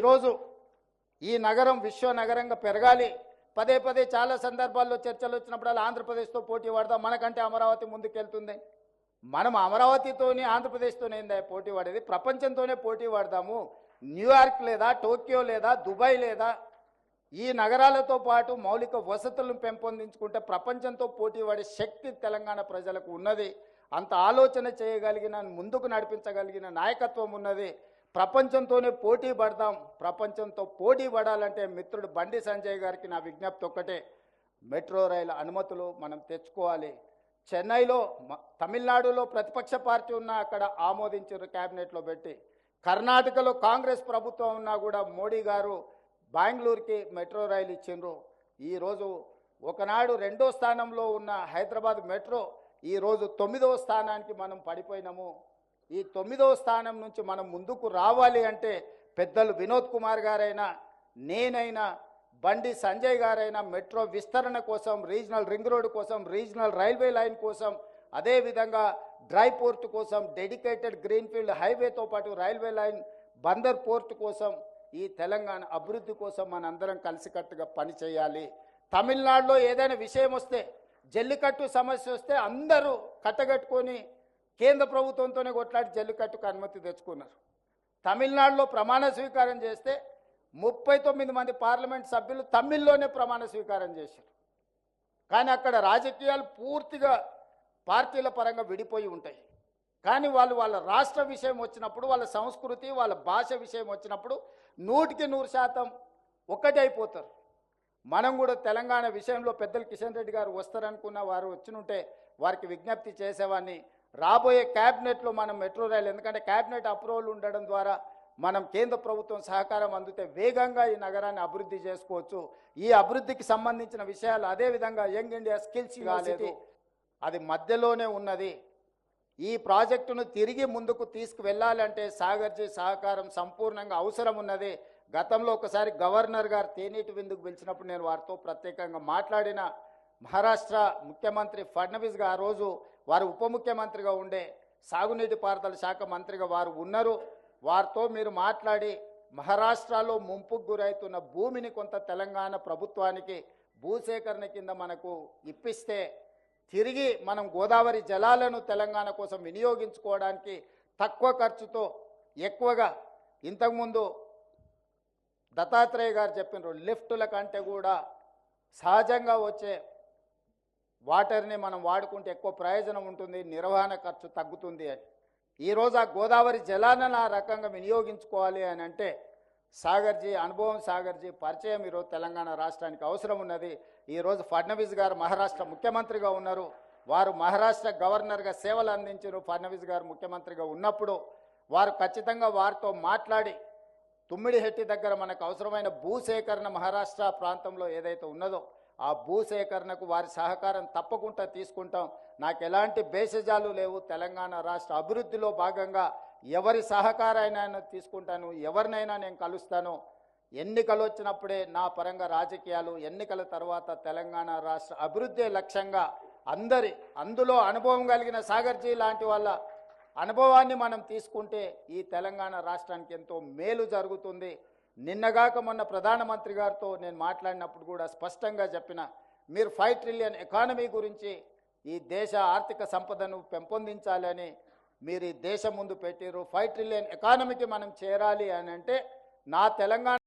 ఈరోజు ఈ నగరం విశ్వ నగరంగా పెరగాలి. పదే పదే చాలా సందర్భాల్లో చర్చలు వచ్చినప్పుడు ఆంధ్రప్రదేశ్తో పోటీ పడదాం, మనకంటే అమరావతి ముందుకెళ్తుంది. మనం అమరావతితోని ఆంధ్రప్రదేశ్తోనే పోటీ పడేది, ప్రపంచంతోనే పోటీ పడదాము. న్యూయార్క్ లేదా టోక్యో లేదా దుబాయ్ లేదా ఈ నగరాలతో పాటు మౌలిక వసతులను పెంపొందించుకుంటే ప్రపంచంతో పోటీ పడే శక్తి తెలంగాణ ప్రజలకు ఉన్నది. అంత ఆలోచన చేయగలిగిన, ముందుకు నడిపించగలిగిన నాయకత్వం ఉన్నది. ప్రపంచంతోనే పోటీ పడదాం. ప్రపంచంతో పోటీ పడాలంటే మిత్రుడు బండి సంజయ్ గారికి నా విజ్ఞప్తి ఒక్కటే, మెట్రో రైలు అనుమతులు మనం తెచ్చుకోవాలి. చెన్నైలో తమిళనాడులో ప్రతిపక్ష పార్టీ ఉన్నా అక్కడ ఆమోదించారు, క్యాబినెట్లో పెట్టి. కర్ణాటకలో కాంగ్రెస్ ప్రభుత్వం ఉన్నా కూడా మోడీ గారు బెంగళూరుకి మెట్రో రైలు ఇచ్చిండ్రు. ఈరోజు ఒకనాడు 2వ స్థానంలో ఉన్న హైదరాబాద్ మెట్రో ఈరోజు 9వ స్థానానికి మనం పడిపోయినాము. ఈ 9వ స్థానం నుంచి మనం ముందుకు రావాలి అంటే పెద్దలు వినోద్ కుమార్ గారైనా, నేనైనా, బండి సంజయ్ గారైనా మెట్రో విస్తరణ కోసం, రీజనల్ రింగ్ రోడ్డు కోసం, రీజనల్ రైల్వే లైన్ కోసం, అదేవిధంగా డ్రై పోర్ట్ కోసం, డెడికేటెడ్ గ్రీన్ఫీల్డ్ హైవేతో పాటు రైల్వే లైన్, బందర్ పోర్ట్ కోసం, ఈ తెలంగాణ అభివృద్ధి కోసం మనందరం కలిసికట్టుగా పనిచేయాలి. తమిళనాడులో ఏదైనా విషయం వస్తే, జల్లికట్టు సమస్య వస్తే అందరూ కట్టగట్టుకొని కేంద్ర ప్రభుత్వంతోనే కొట్లాడి జల్లికట్టుకు అనుమతి తెచ్చుకున్నారు. తమిళనాడులో ప్రమాణ స్వీకారం చేస్తే 39 మంది పార్లమెంట్ సభ్యులు తమిళ్లోనే ప్రమాణ స్వీకారం చేశారు. కానీ అక్కడ రాజకీయాలు పూర్తిగా పార్టీల పరంగా విడిపోయి ఉంటాయి. కానీ వాళ్ళ రాష్ట్ర విషయం వచ్చినప్పుడు, వాళ్ళ సంస్కృతి, వాళ్ళ భాష విషయం వచ్చినప్పుడు 100% ఒక్కటే అయిపోతారు. మనం కూడా తెలంగాణ విషయంలో పెద్దలు కిషన్ రెడ్డి గారు వస్తారనుకున్న వారు వచ్చినుంటే వారికి విజ్ఞప్తి చేసేవాడిని. రాబోయే క్యాబినెట్లో మనం మెట్రో రైలు, ఎందుకంటే క్యాబినెట్ అప్రూవల్ ఉండడం ద్వారా మనం కేంద్ర ప్రభుత్వం సహకారం అందితే వేగంగా ఈ నగరాన్ని అభివృద్ధి చేసుకోవచ్చు. ఈ అభివృద్ధికి సంబంధించిన విషయాలు, అదేవిధంగా యంగ్ ఇండియా స్కిల్స్ కాలేదు, అది మధ్యలోనే ఉన్నది. ఈ ప్రాజెక్టును తిరిగి ముందుకు తీసుకువెళ్ళాలంటే సాగర్జీ సహకారం సంపూర్ణంగా అవసరం ఉన్నది. గతంలో ఒకసారి గవర్నర్ గారు తేనీటి విందుకు పిలిచినప్పుడు నేను వారితో ప్రత్యేకంగా మాట్లాడిన. మహారాష్ట్ర ముఖ్యమంత్రి ఫడ్నవీస్ గారు ఆ రోజు వారు ఉప ముఖ్యమంత్రిగా ఉండే, సాగునీటి పారుదల శాఖ మంత్రిగా వారు ఉన్నారు. వారితో మీరు మాట్లాడి మహారాష్ట్రలో ముంపుకు గురవుతున్న భూమిని కొంత తెలంగాణ ప్రభుత్వానికి భూసేకరణ కింద మనకు ఇప్పిస్తే తిరిగి మనం గోదావరి జలాలను తెలంగాణ కోసం వినియోగించుకోవడానికి తక్కువ ఖర్చుతో ఎక్కువగా, ఇంతకుముందు దత్తాత్రేయ గారు చెప్పినారు, లిఫ్టుల కంటే కూడా సహజంగా వచ్చే వాటర్ని మనం వాడుకుంటే ఎక్కువ ప్రయోజనం ఉంటుంది, నిర్వహణ ఖర్చు తగ్గుతుంది అని. ఈరోజు ఆ గోదావరి జలాలను ఆ రకంగా వినియోగించుకోవాలి అని అంటే సాగర్జీ అనుభవం, సాగర్జీ పరిచయం ఈరోజు తెలంగాణ రాష్ట్రానికి అవసరం ఉన్నది. ఈరోజు ఫడ్నవీస్ గారు మహారాష్ట్ర ముఖ్యమంత్రిగా ఉన్నారు. వారు మహారాష్ట్ర గవర్నర్గా సేవలు అందించారు. ఫడ్నవీస్ గారు ముఖ్యమంత్రిగా ఉన్నప్పుడు వారు ఖచ్చితంగా వారితో మాట్లాడి తుమ్మిడిహెట్టి దగ్గర మనకు అవసరమైన భూసేకరణ మహారాష్ట్ర ప్రాంతంలో ఏదైతే ఉన్నదో ఆ భూసేకరణకు వారి సహకారం తప్పకుండా తీసుకుంటాం. నాకు ఎలాంటి భేషజాలు లేవు. తెలంగాణ రాష్ట్ర అభివృద్ధిలో భాగంగా ఎవరి సహకారాన్ని తీసుకుంటాను, ఎవరినైనా నేను కలుస్తాను. ఎన్నికలు వచ్చినప్పుడే నా పరంగా రాజకీయాలు, ఎన్నికల తర్వాత తెలంగాణ రాష్ట్ర అభివృద్ధి లక్ష్యంగా అందులో అనుభవం కలిగిన సాగర్జీ లాంటి వాళ్ళ అనుభవాన్ని మనం తీసుకుంటే ఈ తెలంగాణ రాష్ట్రానికి ఎంతో మేలు జరుగుతుంది. నిన్నగాక మొన్న ప్రధానమంత్రి గారితో నేను మాట్లాడినప్పుడు కూడా స్పష్టంగా చెప్పిన, మీరు 5 ట్రిలియన్ ఎకానమీ గురించి, ఈ దేశ ఆర్థిక సంపదను పెంపొందించాలని మీరు ఈ దేశం ముందు పెట్టారు. 5 ట్రిలియన్ ఎకానమీకి మనం చేరాలి అని అంటే నా తెలంగాణ